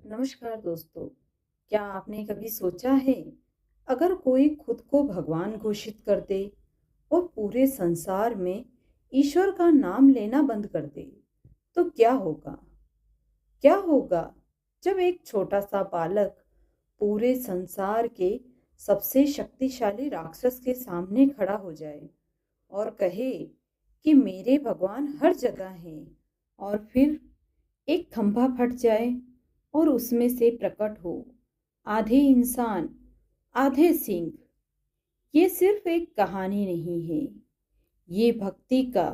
नमस्कार दोस्तों। क्या आपने कभी सोचा है, अगर कोई खुद को भगवान घोषित कर दे और पूरे संसार में ईश्वर का नाम लेना बंद कर दे, तो क्या होगा? क्या होगा जब एक छोटा सा बालक पूरे संसार के सबसे शक्तिशाली राक्षस के सामने खड़ा हो जाए और कहे कि मेरे भगवान हर जगह हैं, और फिर एक खंभा फट जाए और उसमें से प्रकट हो आधे इंसान आधे सिंह। ये सिर्फ एक कहानी नहीं है, ये भक्ति का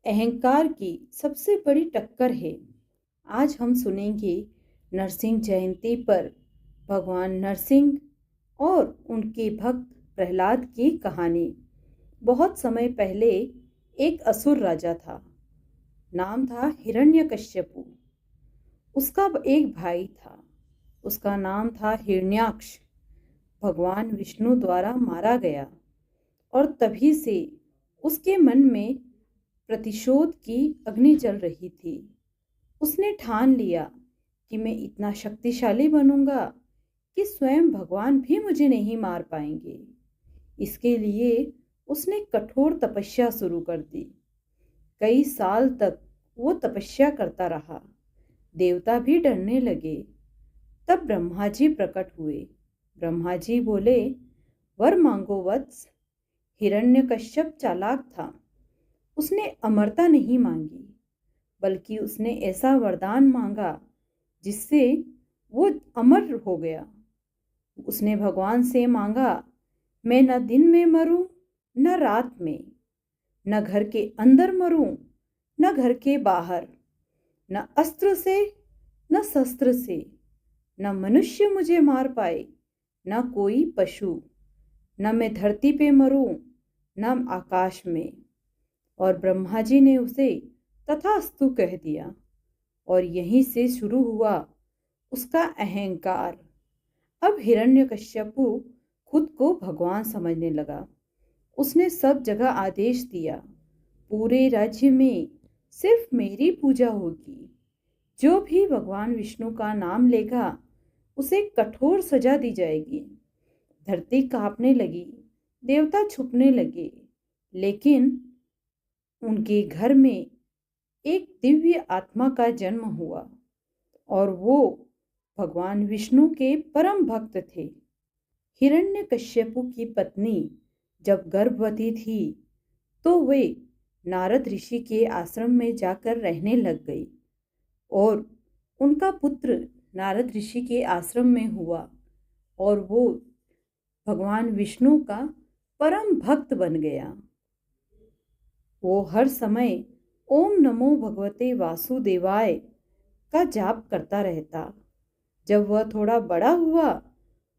अहंकार की सबसे बड़ी टक्कर है। आज हम सुनेंगे नरसिंह जयंती पर भगवान नरसिंह और उनके भक्त प्रहलाद की कहानी। बहुत समय पहले एक असुर राजा था। नाम था हिरण्यकश्यपु। उसका एक भाई था, उसका नाम था हिरण्याक्ष। भगवान विष्णु द्वारा मारा गया और तभी से उसके मन में प्रतिशोध की अग्नि जल रही थी। उसने ठान लिया कि मैं इतना शक्तिशाली बनूंगा कि स्वयं भगवान भी मुझे नहीं मार पाएंगे। इसके लिए उसने कठोर तपस्या शुरू कर दी। कई साल तक वो तपस्या करता रहा। देवता भी डरने लगे। तब ब्रह्मा जी प्रकट हुए। ब्रह्मा जी बोले, वर मांगो वत्स। हिरण्यकश्यप चालाक था। उसने अमरता नहीं मांगी, बल्कि उसने ऐसा वरदान मांगा जिससे वो अमर हो गया। उसने भगवान से मांगा, मैं न दिन में मरूं न रात में, न घर के अंदर मरूं न घर के बाहर, न अस्त्र से न शस्त्र से, न मनुष्य मुझे मार पाए न कोई पशु, न मैं धरती पे मरूं न आकाश में। और ब्रह्मा जी ने उसे तथास्तु कह दिया। और यहीं से शुरू हुआ उसका अहंकार। अब हिरण्यकश्यपु खुद को भगवान समझने लगा। उसने सब जगह आदेश दिया, पूरे राज्य में सिर्फ मेरी पूजा होगी। जो भी भगवान विष्णु का नाम लेगा उसे कठोर सजा दी जाएगी। धरती कांपने लगी, देवता छुपने लगे, लेकिन उनके घर में एक दिव्य आत्मा का जन्म हुआ और वो भगवान विष्णु के परम भक्त थे। हिरण्यकश्यपु की पत्नी जब गर्भवती थी तो वे नारद ऋषि के आश्रम में जाकर रहने लग गई और उनका पुत्र नारद ऋषि के आश्रम में हुआ और वो भगवान विष्णु का परम भक्त बन गया। वो हर समय ओम नमो भगवते वासुदेवाय का जाप करता रहता। जब वह थोड़ा बड़ा हुआ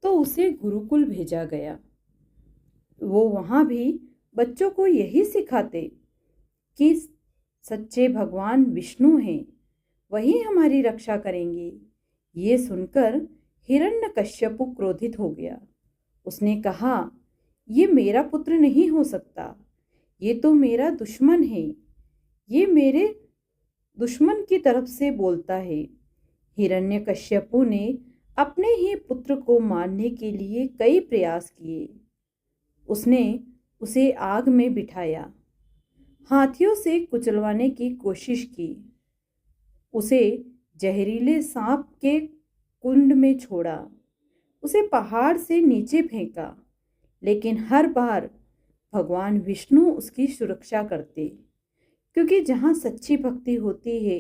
तो उसे गुरुकुल भेजा गया। वो वहां भी बच्चों को यही सिखाते कि सच्चे भगवान विष्णु हैं, वही हमारी रक्षा करेंगे। ये सुनकर हिरण्यकश्यपु क्रोधित हो गया। उसने कहा, ये मेरा पुत्र नहीं हो सकता, ये तो मेरा दुश्मन है। ये मेरे दुश्मन की तरफ से बोलता है। हिरण्यकश्यपु ने अपने ही पुत्र को मारने के लिए कई प्रयास किए। उसने उसे आग में बिठाया, हाथियों से कुचलवाने की कोशिश की, उसे जहरीले सांप के कुंड में छोड़ा, उसे पहाड़ से नीचे फेंका, लेकिन हर बार भगवान विष्णु उसकी सुरक्षा करते, क्योंकि जहाँ सच्ची भक्ति होती है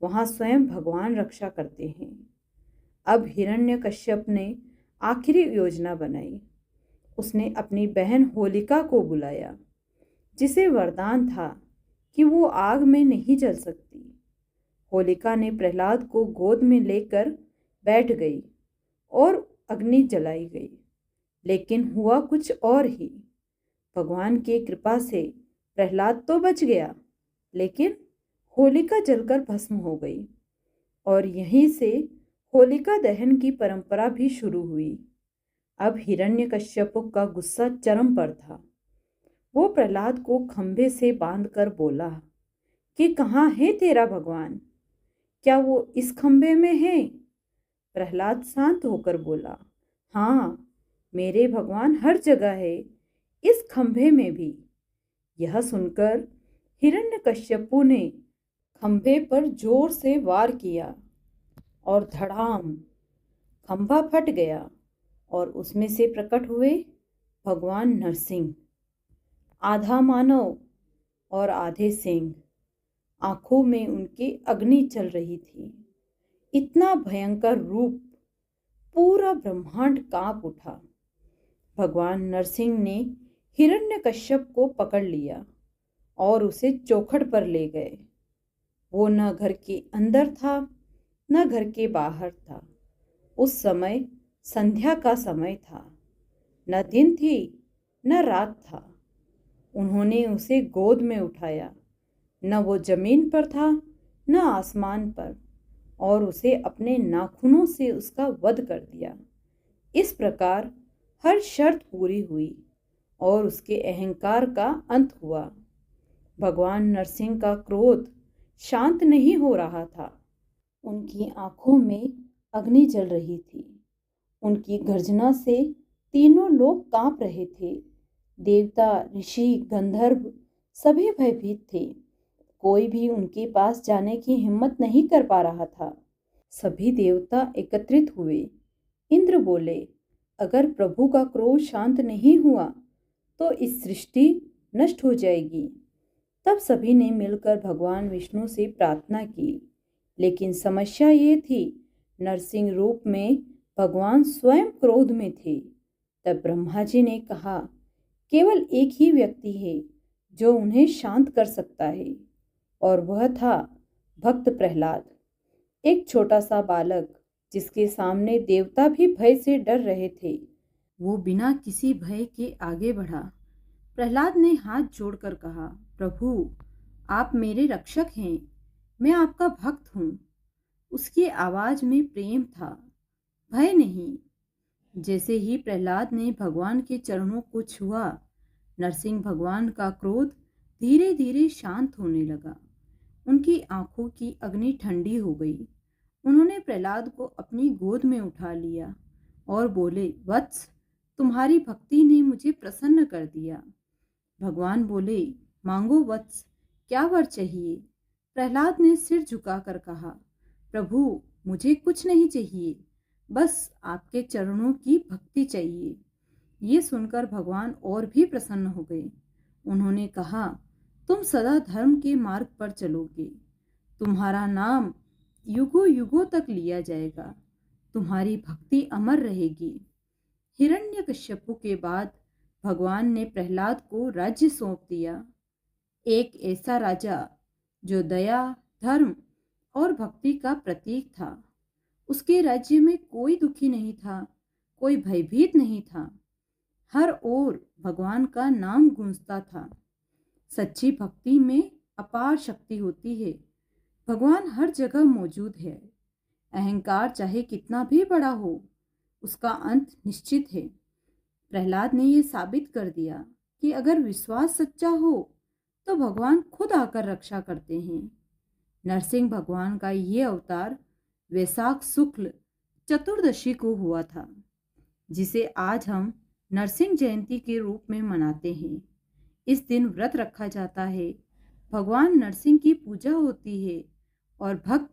वहाँ स्वयं भगवान रक्षा करते हैं। अब हिरण्यकश्यप ने आखिरी योजना बनाई। उसने अपनी बहन होलिका को बुलाया, जिसे वरदान था कि वो आग में नहीं जल सकती। होलिका ने प्रहलाद को गोद में लेकर बैठ गई और अग्नि जलाई गई, लेकिन हुआ कुछ और ही। भगवान की कृपा से प्रहलाद तो बच गया, लेकिन होलिका जलकर भस्म हो गई और यहीं से होलिका दहन की परंपरा भी शुरू हुई। अब हिरण्यकश्यप का गुस्सा चरम पर था। वो प्रहलाद को खंभे से बांधकर बोला कि कहाँ है तेरा भगवान? क्या वो इस खंभे में है? प्रहलाद शांत होकर बोला, हाँ, मेरे भगवान हर जगह है, इस खंभे में भी। यह सुनकर हिरण्यकश्यपु ने खंभे पर जोर से वार किया और धड़ाम, खंभा फट गया और उसमें से प्रकट हुए भगवान नरसिंह, आधा मानव और आधे सिंह। आंखों में उनकी अग्नि चल रही थी। इतना भयंकर रूप, पूरा ब्रह्मांड कांप उठा। भगवान नरसिंह ने हिरण्यकश्यप को पकड़ लिया और उसे चौखट पर ले गए। वो न घर के अंदर था न घर के बाहर था। उस समय संध्या का समय था, न दिन थी न रात था। उन्होंने उसे गोद में उठाया, न वो जमीन पर था न आसमान पर, और उसे अपने नाखूनों से उसका वध कर दिया। इस प्रकार हर शर्त पूरी हुई और उसके अहंकार का अंत हुआ। भगवान नरसिंह का क्रोध शांत नहीं हो रहा था। उनकी आंखों में अग्नि जल रही थी। उनकी गर्जना से तीनों लोग कांप रहे थे। देवता, ऋषि, गंधर्व सभी भयभीत थे। कोई भी उनके पास जाने की हिम्मत नहीं कर पा रहा था। सभी देवता एकत्रित हुए। इंद्र बोले, अगर प्रभु का क्रोध शांत नहीं हुआ तो इस सृष्टि नष्ट हो जाएगी। तब सभी ने मिलकर भगवान विष्णु से प्रार्थना की। लेकिन समस्या ये थी, नरसिंह रूप में भगवान स्वयं क्रोध में थे। तब ब्रह्मा जी ने कहा, केवल एक ही व्यक्ति है जो उन्हें शांत कर सकता है, और वह था भक्त प्रहलाद, एक छोटा सा बालक जिसके सामने देवता भी भय से डर रहे थे। वो बिना किसी भय के आगे बढ़ा। प्रहलाद ने हाथ जोड़कर कहा, प्रभु, आप मेरे रक्षक हैं, मैं आपका भक्त हूँ। उसकी आवाज में प्रेम था, भय नहीं। जैसे ही प्रहलाद ने भगवान के चरणों को छुआ, नरसिंह भगवान का क्रोध धीरे धीरे शांत होने लगा। उनकी आंखों की अग्नि ठंडी हो गई। उन्होंने प्रहलाद को अपनी गोद में उठा लिया और बोले, वत्स, तुम्हारी भक्ति ने मुझे प्रसन्न कर दिया। भगवान बोले, मांगो वत्स, क्या वर चाहिए? प्रहलाद ने सिर झुकाकर कहा, प्रभु, मुझे कुछ नहीं चाहिए, बस आपके चरणों की भक्ति चाहिए। ये सुनकर भगवान और भी प्रसन्न हो गए। उन्होंने कहा, तुम सदा धर्म के मार्ग पर चलोगे, तुम्हारा नाम युगों युगों तक लिया जाएगा, तुम्हारी भक्ति अमर रहेगी। हिरण्यकश्यपु के बाद भगवान ने प्रहलाद को राज्य सौंप दिया। एक ऐसा राजा जो दया, धर्म और भक्ति का प्रतीक था। उसके राज्य में कोई दुखी नहीं था, कोई भयभीत नहीं था। हर ओर भगवान का नाम गूंजता था। सच्ची भक्ति में अपार शक्ति होती है। भगवान हर जगह मौजूद है। अहंकार चाहे कितना भी बड़ा हो, उसका अंत निश्चित है। प्रहलाद ने यह साबित कर दिया कि अगर विश्वास सच्चा हो तो भगवान खुद आकर रक्षा करते हैं। नरसिंह भगवान का ये अवतार वैशाख शुक्ल चतुर्दशी को हुआ था, जिसे आज हम नरसिंह जयंती के रूप में मनाते हैं। इस दिन व्रत रखा जाता है, भगवान नरसिंह की पूजा होती है और भक्त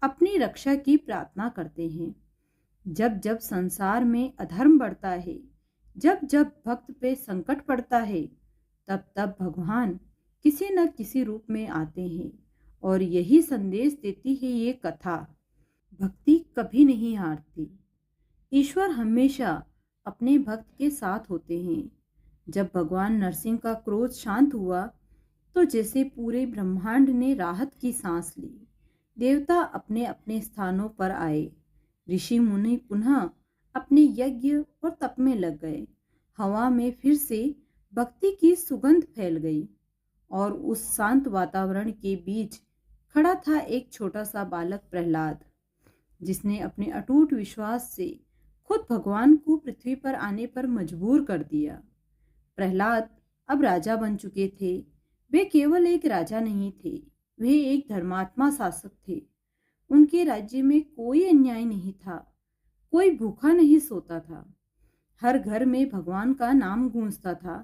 अपनी रक्षा की प्रार्थना करते हैं। जब जब संसार में अधर्म बढ़ता है, जब जब भक्त पे संकट पड़ता है, तब तब भगवान किसी न किसी रूप में आते हैं और यही संदेश देती है ये कथा। भक्ति कभी नहीं हारती। ईश्वर हमेशा अपने भक्त के साथ होते हैं। जब भगवान नरसिंह का क्रोध शांत हुआ तो जैसे पूरे ब्रह्मांड ने राहत की सांस ली। देवता अपने अपने स्थानों पर आए। ऋषि मुनि पुनः अपने यज्ञ और तप में लग गए। हवा में फिर से भक्ति की सुगंध फैल गई और उस शांत वातावरण के बीच खड़ा था एक छोटा सा बालक प्रहलाद, जिसने अपने अटूट विश्वास से खुद भगवान को पृथ्वी पर आने पर मजबूर कर दिया। प्रहलाद अब राजा बन चुके थे। वे केवल एक राजा नहीं थे, वे एक धर्मात्मा शासक थे। उनके राज्य में कोई अन्याय नहीं था, कोई भूखा नहीं सोता था। हर घर में भगवान का नाम गूंजता था।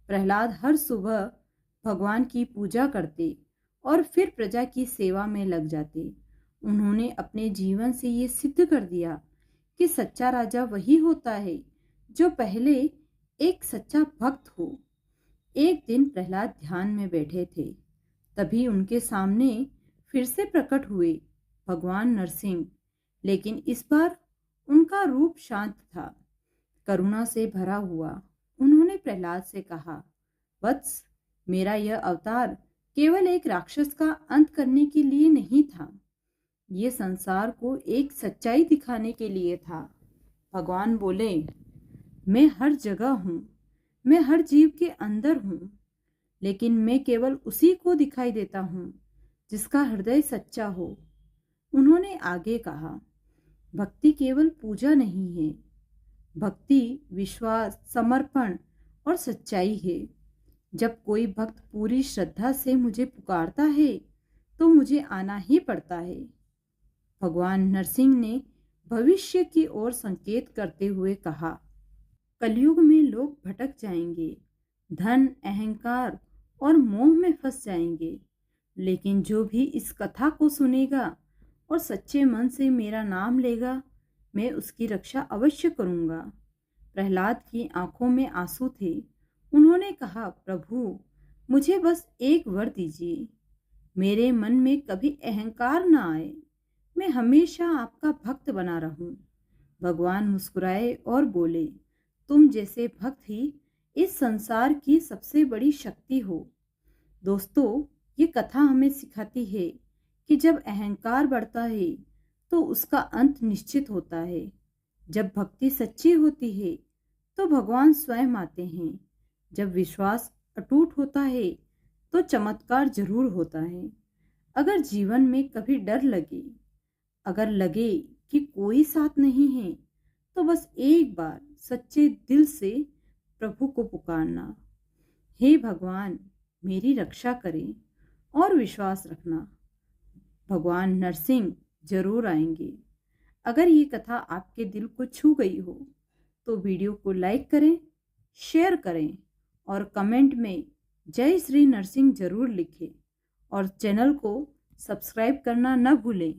प्रहलाद हर सुबह भगवान की पूजा करते और फिर प्रजा की सेवा में लग जाते। उन्होंने अपने जीवन से ये सिद्ध कर दिया कि सच्चा राजा वही होता है जो पहले एक सच्चा भक्त हो। एक दिन प्रहलाद ध्यान में बैठे थे, तभी उनके सामने फिर से प्रकट हुए भगवान नरसिंह। लेकिन इस बार उनका रूप शांत था, करुणा से भरा हुआ। उन्होंने प्रहलाद से कहा, वत्स, मेरा यह अवतार केवल एक राक्षस का अंत करने के लिए नहीं था, ये संसार को एक सच्चाई दिखाने के लिए था। भगवान बोले, मैं हर जगह हूँ, मैं हर जीव के अंदर हूँ, लेकिन मैं केवल उसी को दिखाई देता हूँ जिसका हृदय सच्चा हो। उन्होंने आगे कहा, भक्ति केवल पूजा नहीं है, भक्ति विश्वास, समर्पण और सच्चाई है। जब कोई भक्त पूरी श्रद्धा से मुझे पुकारता है तो मुझे आना ही पड़ता है। भगवान नरसिंह ने भविष्य की ओर संकेत करते हुए कहा, कलयुग में लोग भटक जाएंगे, धन, अहंकार और मोह में फंस जाएंगे, लेकिन जो भी इस कथा को सुनेगा और सच्चे मन से मेरा नाम लेगा, मैं उसकी रक्षा अवश्य करूंगा। प्रहलाद की आंखों में आंसू थे। उन्होंने कहा, प्रभु, मुझे बस एक वर दीजिए, मेरे मन में कभी अहंकार ना आए, मैं हमेशा आपका भक्त बना रहूं। भगवान मुस्कुराए और बोले, तुम जैसे भक्त ही इस संसार की सबसे बड़ी शक्ति हो। दोस्तों, ये कथा हमें सिखाती है कि जब अहंकार बढ़ता है तो उसका अंत निश्चित होता है। जब भक्ति सच्ची होती है तो भगवान स्वयं आते हैं। जब विश्वास अटूट होता है तो चमत्कार जरूर होता है। अगर जीवन में कभी डर लगे, अगर लगे कि कोई साथ नहीं है, तो बस एक बार सच्चे दिल से प्रभु को पुकारना, हे भगवान, मेरी रक्षा करें, और विश्वास रखना, भगवान नरसिंह जरूर आएंगे। अगर ये कथा आपके दिल को छू गई हो तो वीडियो को लाइक करें, शेयर करें और कमेंट में जय श्री नरसिंह जरूर लिखें और चैनल को सब्सक्राइब करना न भूलें।